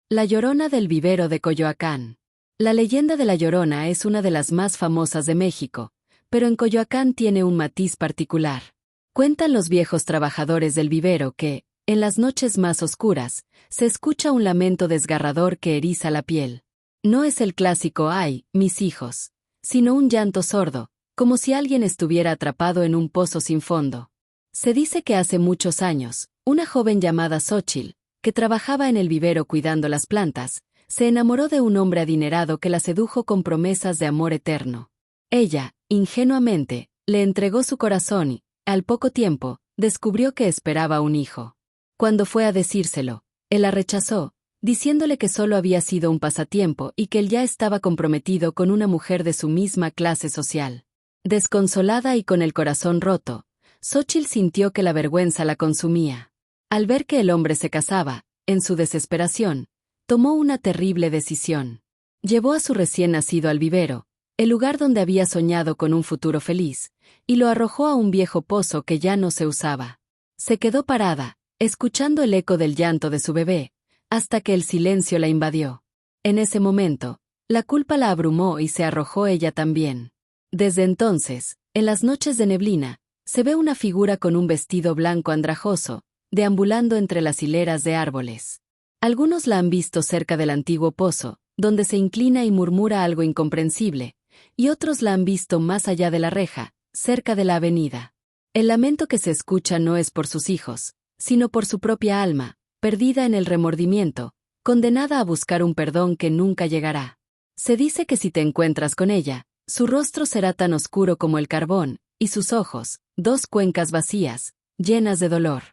La Llorona del vivero de Coyoacán. La leyenda de La Llorona es una de las más famosas de México, pero en Coyoacán tiene un matiz particular. Cuentan los viejos trabajadores del vivero que, en las noches más oscuras, se escucha un lamento desgarrador que eriza la piel. No es el clásico «ay, mis hijos», sino un llanto sordo, como si alguien estuviera atrapado en un pozo sin fondo. Se dice que hace muchos años, una joven llamada Xóchitl, que trabajaba en el vivero cuidando las plantas, se enamoró de un hombre adinerado que la sedujo con promesas de amor eterno. Ella, ingenuamente, le entregó su corazón y, al poco tiempo, descubrió que esperaba un hijo. Cuando fue a decírselo, él la rechazó, diciéndole que solo había sido un pasatiempo y que él ya estaba comprometido con una mujer de su misma clase social. Desconsolada y con el corazón roto, Xóchitl sintió que la vergüenza la consumía. Al ver que el hombre se casaba, en su desesperación, tomó una terrible decisión. Llevó a su recién nacido al vivero, el lugar donde había soñado con un futuro feliz, y lo arrojó a un viejo pozo que ya no se usaba. Se quedó parada, escuchando el eco del llanto de su bebé, hasta que el silencio la invadió. En ese momento, la culpa la abrumó y se arrojó ella también. Desde entonces, en las noches de neblina, se ve una figura con un vestido blanco andrajoso, deambulando entre las hileras de árboles. Algunos la han visto cerca del antiguo pozo, donde se inclina y murmura algo incomprensible, y otros la han visto más allá de la reja, cerca de la avenida. El lamento que se escucha no es por sus hijos, sino por su propia alma, perdida en el remordimiento, condenada a buscar un perdón que nunca llegará. Se dice que si te encuentras con ella, su rostro será tan oscuro como el carbón, y sus ojos, dos cuencas vacías, llenas de dolor.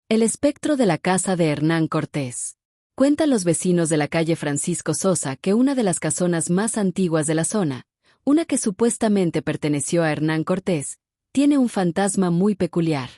El espectro de la casa de Hernán Cortés. Cuentan los vecinos de la calle Francisco Sosa que una de las casonas más antiguas de la zona, una que supuestamente perteneció a Hernán Cortés, tiene un fantasma muy peculiar.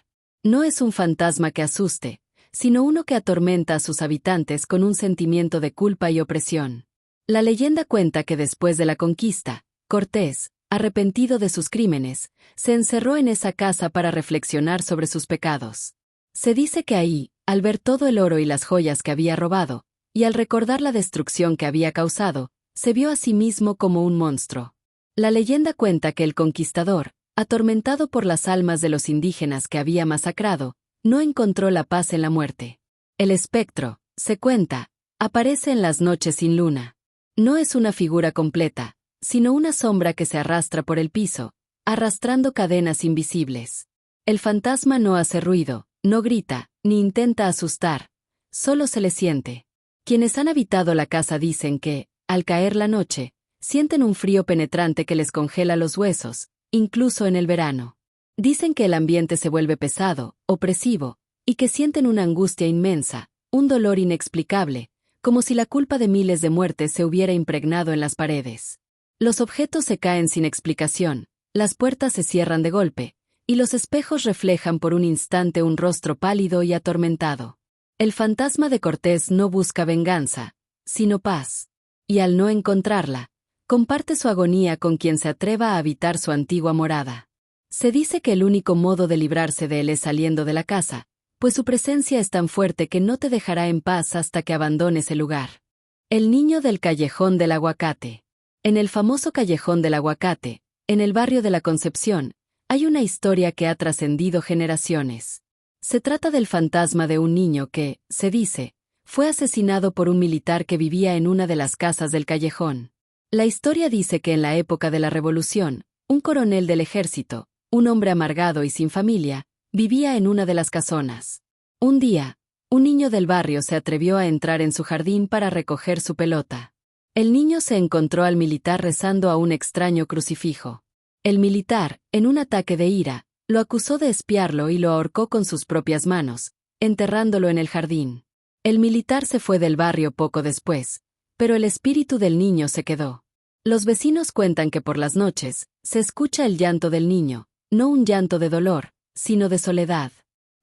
No es un fantasma que asuste, sino uno que atormenta a sus habitantes con un sentimiento de culpa y opresión. La leyenda cuenta que después de la conquista, Cortés, arrepentido de sus crímenes, se encerró en esa casa para reflexionar sobre sus pecados. Se dice que ahí, al ver todo el oro y las joyas que había robado, y al recordar la destrucción que había causado, se vio a sí mismo como un monstruo. La leyenda cuenta que el conquistador, atormentado por las almas de los indígenas que había masacrado, no encontró la paz en la muerte. El espectro, se cuenta, aparece en las noches sin luna. No es una figura completa, sino una sombra que se arrastra por el piso, arrastrando cadenas invisibles. El fantasma no hace ruido, no grita, ni intenta asustar, solo se le siente. Quienes han habitado la casa dicen que, al caer la noche, sienten un frío penetrante que les congela los huesos, incluso en el verano. Dicen que el ambiente se vuelve pesado, opresivo, y que sienten una angustia inmensa, un dolor inexplicable, como si la culpa de miles de muertes se hubiera impregnado en las paredes. Los objetos se caen sin explicación, las puertas se cierran de golpe, y los espejos reflejan por un instante un rostro pálido y atormentado. El fantasma de Cortés no busca venganza, sino paz. Y al no encontrarla, comparte su agonía con quien se atreva a habitar su antigua morada. Se dice que el único modo de librarse de él es saliendo de la casa, pues su presencia es tan fuerte que no te dejará en paz hasta que abandones el lugar. El niño del callejón del aguacate. En el famoso callejón del aguacate, en el barrio de la Concepción, hay una historia que ha trascendido generaciones. Se trata del fantasma de un niño que, se dice, fue asesinado por un militar que vivía en una de las casas del callejón. La historia dice que en la época de la Revolución, un coronel del ejército, un hombre amargado y sin familia, vivía en una de las casonas. Un día, un niño del barrio se atrevió a entrar en su jardín para recoger su pelota. El niño se encontró al militar rezando a un extraño crucifijo. El militar, en un ataque de ira, lo acusó de espiarlo y lo ahorcó con sus propias manos, enterrándolo en el jardín. El militar se fue del barrio poco después, pero el espíritu del niño se quedó. Los vecinos cuentan que por las noches, se escucha el llanto del niño, no un llanto de dolor, sino de soledad.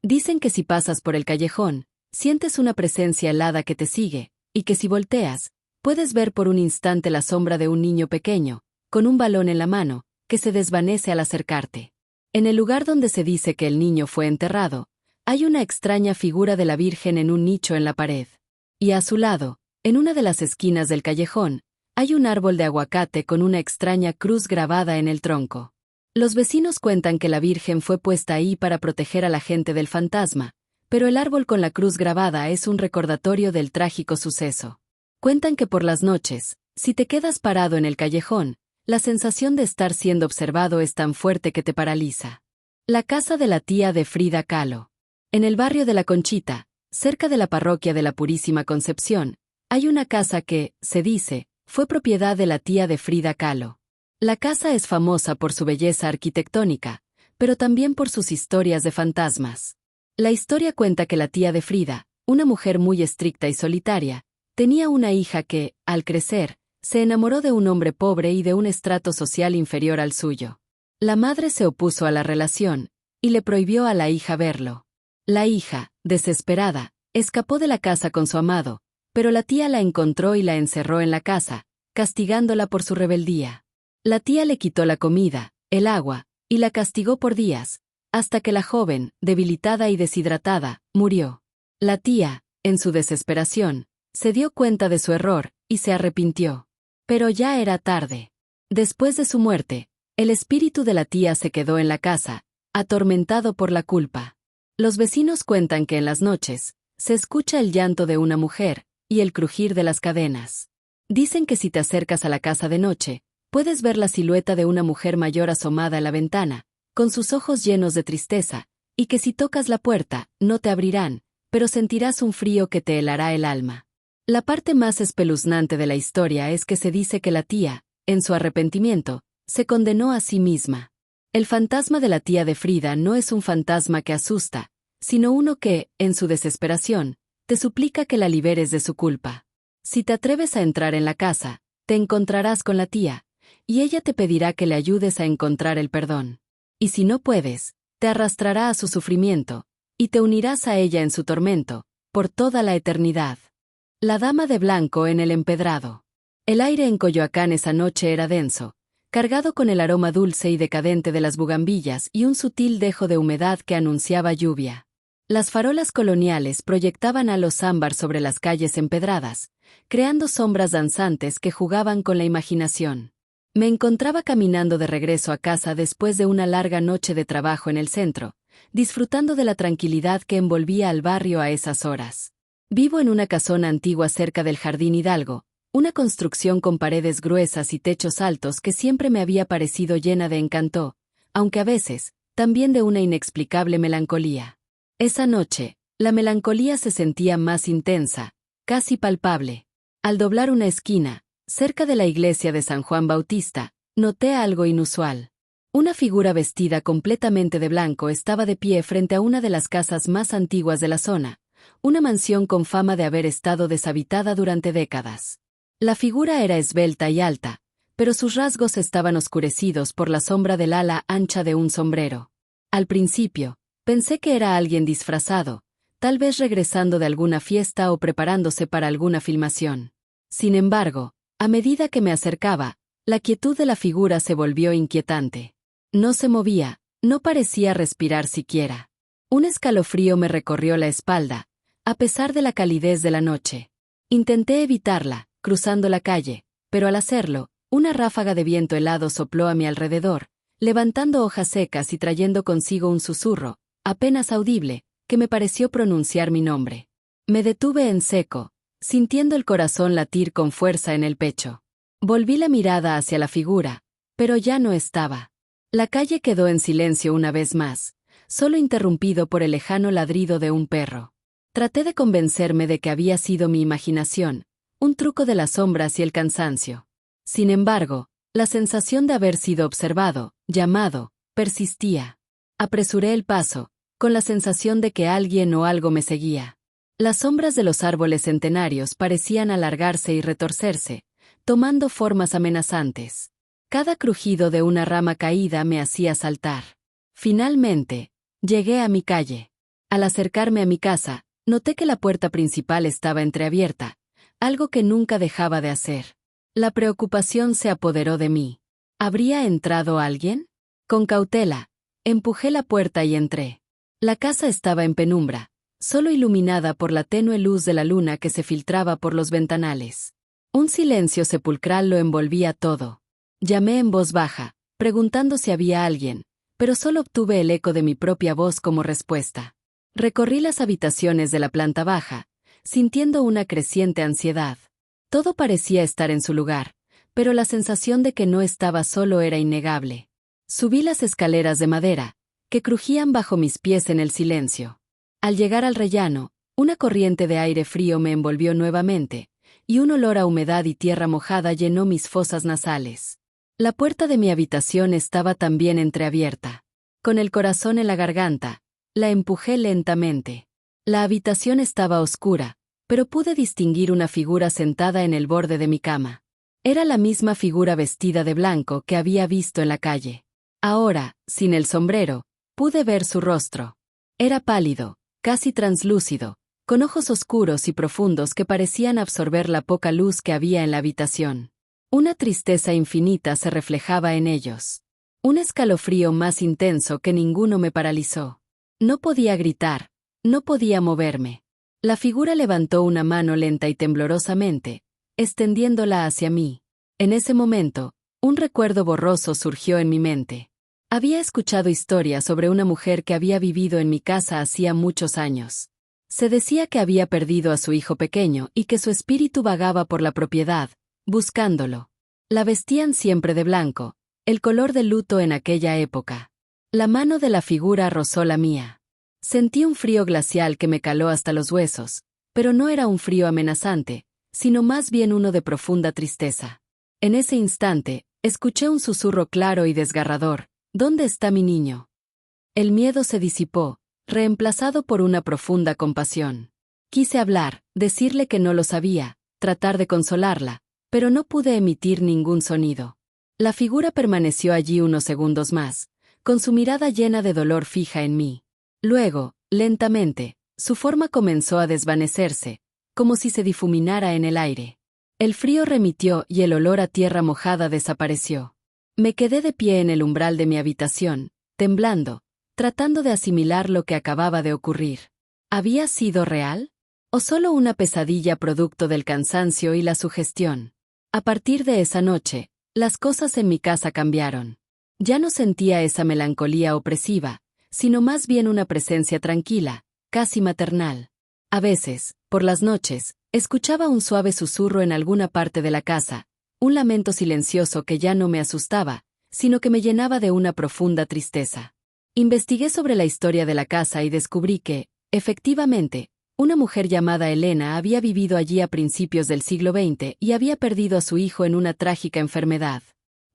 Dicen que si pasas por el callejón, sientes una presencia helada que te sigue, y que si volteas, puedes ver por un instante la sombra de un niño pequeño, con un balón en la mano, que se desvanece al acercarte. En el lugar donde se dice que el niño fue enterrado, hay una extraña figura de la Virgen en un nicho en la pared. Y a su lado, En una de las esquinas del callejón, hay un árbol de aguacate con una extraña cruz grabada en el tronco. Los vecinos cuentan que la Virgen fue puesta ahí para proteger a la gente del fantasma, pero el árbol con la cruz grabada es un recordatorio del trágico suceso. Cuentan que por las noches, si te quedas parado en el callejón, la sensación de estar siendo observado es tan fuerte que te paraliza. La casa de la tía de Frida Kahlo. En el barrio de La Conchita, cerca de la parroquia de la Purísima Concepción, hay una casa que, se dice, fue propiedad de la tía de Frida Kahlo. La casa es famosa por su belleza arquitectónica, pero también por sus historias de fantasmas. La historia cuenta que la tía de Frida, una mujer muy estricta y solitaria, tenía una hija que, al crecer, se enamoró de un hombre pobre y de un estrato social inferior al suyo. La madre se opuso a la relación, y le prohibió a la hija verlo. La hija, desesperada, escapó de la casa con su amado, pero la tía la encontró y la encerró en la casa, castigándola por su rebeldía. La tía le quitó la comida, el agua, y la castigó por días, hasta que la joven, debilitada y deshidratada, murió. La tía, en su desesperación, se dio cuenta de su error, y se arrepintió. Pero ya era tarde. Después de su muerte, el espíritu de la tía se quedó en la casa, atormentado por la culpa. Los vecinos cuentan que en las noches, se escucha el llanto de una mujer, y el crujir de las cadenas. Dicen que si te acercas a la casa de noche, puedes ver la silueta de una mujer mayor asomada a la ventana, con sus ojos llenos de tristeza, y que si tocas la puerta, no te abrirán, pero sentirás un frío que te helará el alma. La parte más espeluznante de la historia es que se dice que la tía, en su arrepentimiento, se condenó a sí misma. El fantasma de la tía de Frida no es un fantasma que asusta, sino uno que, en su desesperación, te suplica que la liberes de su culpa. Si te atreves a entrar en la casa, te encontrarás con la tía, y ella te pedirá que le ayudes a encontrar el perdón. Y si no puedes, te arrastrará a su sufrimiento, y te unirás a ella en su tormento, por toda la eternidad. La dama de blanco en el empedrado. El aire en Coyoacán esa noche era denso, cargado con el aroma dulce y decadente de las bugambillas y un sutil dejo de humedad que anunciaba lluvia. Las farolas coloniales proyectaban halos ámbar sobre las calles empedradas, creando sombras danzantes que jugaban con la imaginación. Me encontraba caminando de regreso a casa después de una larga noche de trabajo en el centro, disfrutando de la tranquilidad que envolvía al barrio a esas horas. Vivo en una casona antigua cerca del Jardín Hidalgo, una construcción con paredes gruesas y techos altos que siempre me había parecido llena de encanto, aunque a veces, también de una inexplicable melancolía. Esa noche, la melancolía se sentía más intensa, casi palpable. Al doblar una esquina, cerca de la iglesia de San Juan Bautista, noté algo inusual. Una figura vestida completamente de blanco estaba de pie frente a una de las casas más antiguas de la zona, una mansión con fama de haber estado deshabitada durante décadas. La figura era esbelta y alta, pero sus rasgos estaban oscurecidos por la sombra del ala ancha de un sombrero. Al principio, pensé que era alguien disfrazado, tal vez regresando de alguna fiesta o preparándose para alguna filmación. Sin embargo, a medida que me acercaba, la quietud de la figura se volvió inquietante. No se movía, no parecía respirar siquiera. Un escalofrío me recorrió la espalda, a pesar de la calidez de la noche. Intenté evitarla, cruzando la calle, pero al hacerlo, una ráfaga de viento helado sopló a mi alrededor, levantando hojas secas y trayendo consigo un susurro, apenas audible, que me pareció pronunciar mi nombre. Me detuve en seco, sintiendo el corazón latir con fuerza en el pecho. Volví la mirada hacia la figura, pero ya no estaba. La calle quedó en silencio una vez más, solo interrumpido por el lejano ladrido de un perro. Traté de convencerme de que había sido mi imaginación, un truco de las sombras y el cansancio. Sin embargo, la sensación de haber sido observado, llamado, persistía. Apresuré el paso, con la sensación de que alguien o algo me seguía. Las sombras de los árboles centenarios parecían alargarse y retorcerse, tomando formas amenazantes. Cada crujido de una rama caída me hacía saltar. Finalmente, llegué a mi calle. Al acercarme a mi casa, noté que la puerta principal estaba entreabierta, algo que nunca dejaba de hacer. La preocupación se apoderó de mí. ¿Habría entrado alguien? Con cautela, empujé la puerta y entré. La casa estaba en penumbra, solo iluminada por la tenue luz de la luna que se filtraba por los ventanales. Un silencio sepulcral lo envolvía todo. Llamé en voz baja, preguntando si había alguien, pero solo obtuve el eco de mi propia voz como respuesta. Recorrí las habitaciones de la planta baja, sintiendo una creciente ansiedad. Todo parecía estar en su lugar, pero la sensación de que no estaba solo era innegable. Subí las escaleras de madera, que crujían bajo mis pies en el silencio. Al llegar al rellano, una corriente de aire frío me envolvió nuevamente, y un olor a humedad y tierra mojada llenó mis fosas nasales. La puerta de mi habitación estaba también entreabierta. Con el corazón en la garganta, la empujé lentamente. La habitación estaba oscura, pero pude distinguir una figura sentada en el borde de mi cama. Era la misma figura vestida de blanco que había visto en la calle. Ahora, sin el sombrero, pude ver su rostro. Era pálido, casi translúcido, con ojos oscuros y profundos que parecían absorber la poca luz que había en la habitación. Una tristeza infinita se reflejaba en ellos. Un escalofrío más intenso que ninguno me paralizó. No podía gritar, no podía moverme. La figura levantó una mano lenta y temblorosamente, extendiéndola hacia mí. En ese momento, un recuerdo borroso surgió en mi mente. Había escuchado historias sobre una mujer que había vivido en mi casa hacía muchos años. Se decía que había perdido a su hijo pequeño y que su espíritu vagaba por la propiedad, buscándolo. La vestían siempre de blanco, el color del luto en aquella época. La mano de la figura rozó la mía. Sentí un frío glacial que me caló hasta los huesos, pero no era un frío amenazante, sino más bien uno de profunda tristeza. En ese instante, escuché un susurro claro y desgarrador: ¿dónde está mi niño? El miedo se disipó, reemplazado por una profunda compasión. Quise hablar, decirle que no lo sabía, tratar de consolarla, pero no pude emitir ningún sonido. La figura permaneció allí unos segundos más, con su mirada llena de dolor fija en mí. Luego, lentamente, su forma comenzó a desvanecerse, como si se difuminara en el aire. El frío remitió y el olor a tierra mojada desapareció. Me quedé de pie en el umbral de mi habitación, temblando, tratando de asimilar lo que acababa de ocurrir. ¿Había sido real? ¿O solo una pesadilla producto del cansancio y la sugestión? A partir de esa noche, las cosas en mi casa cambiaron. Ya no sentía esa melancolía opresiva, sino más bien una presencia tranquila, casi maternal. A veces, por las noches, escuchaba un suave susurro en alguna parte de la casa, un lamento silencioso que ya no me asustaba, sino que me llenaba de una profunda tristeza. Investigué sobre la historia de la casa y descubrí que, efectivamente, una mujer llamada Elena había vivido allí a principios del siglo XX y había perdido a su hijo en una trágica enfermedad.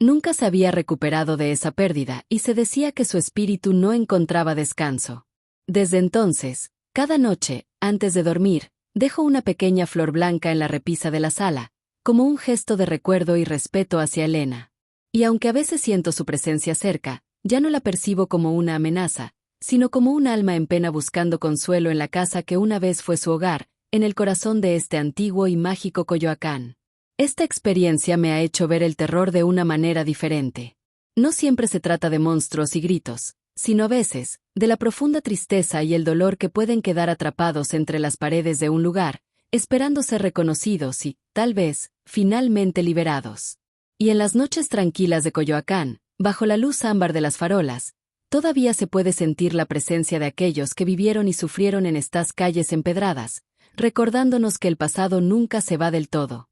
Nunca se había recuperado de esa pérdida y se decía que su espíritu no encontraba descanso. Desde entonces, cada noche, antes de dormir, dejo una pequeña flor blanca en la repisa de la sala, como un gesto de recuerdo y respeto hacia Elena. Y aunque a veces siento su presencia cerca, ya no la percibo como una amenaza, sino como un alma en pena buscando consuelo en la casa que una vez fue su hogar, en el corazón de este antiguo y mágico Coyoacán. Esta experiencia me ha hecho ver el terror de una manera diferente. No siempre se trata de monstruos y gritos, sino a veces, de la profunda tristeza y el dolor que pueden quedar atrapados entre las paredes de un lugar, esperando ser reconocidos y, tal vez, finalmente liberados. Y en las noches tranquilas de Coyoacán, bajo la luz ámbar de las farolas, todavía se puede sentir la presencia de aquellos que vivieron y sufrieron en estas calles empedradas, recordándonos que el pasado nunca se va del todo.